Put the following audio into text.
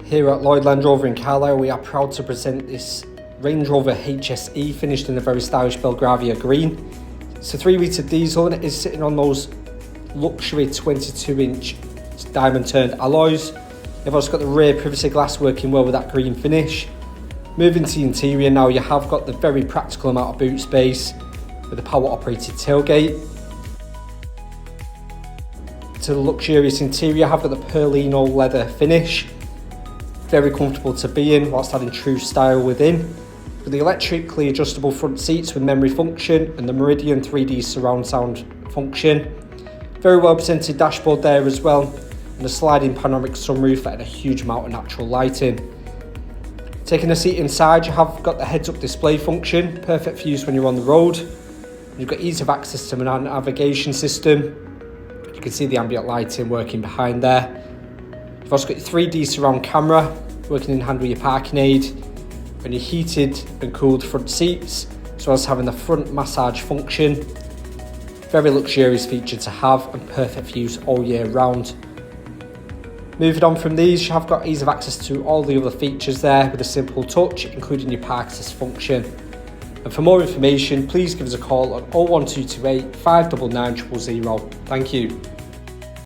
Here at Lloyd Land Rover in Carlisle, we are proud to present this Range Rover HSE finished in a very stylish Belgravia Green. It's a 3-litre diesel and it is sitting on those luxury 22-inch diamond turned alloys. You've also got the rear privacy glass working well with that green finish. Moving to the interior now, you have got the very practical amount of boot space with a power operated tailgate. To the luxurious interior, I have got the Perlino Leather finish. Very comfortable to be in whilst adding true style within. With the electrically adjustable front seats with memory function and the Meridian 3D surround sound function. Very well presented dashboard there as well, and a sliding panoramic sunroof and a huge amount of natural lighting. Taking a seat inside, you have got the heads-up display function, perfect for use when you're on the road. You've got ease of access to a navigation system. You can see the ambient lighting working behind there. You've also got your 3D surround camera working in hand with your parking aid, and your heated and cooled front seats, as well as having the front massage function. Very luxurious feature to have and perfect for use all year round. Moving on from these, you have got ease of access to all the other features there with a simple touch, including your park assist function. And for more information, please give us a call on 01228 599 000. Thank you.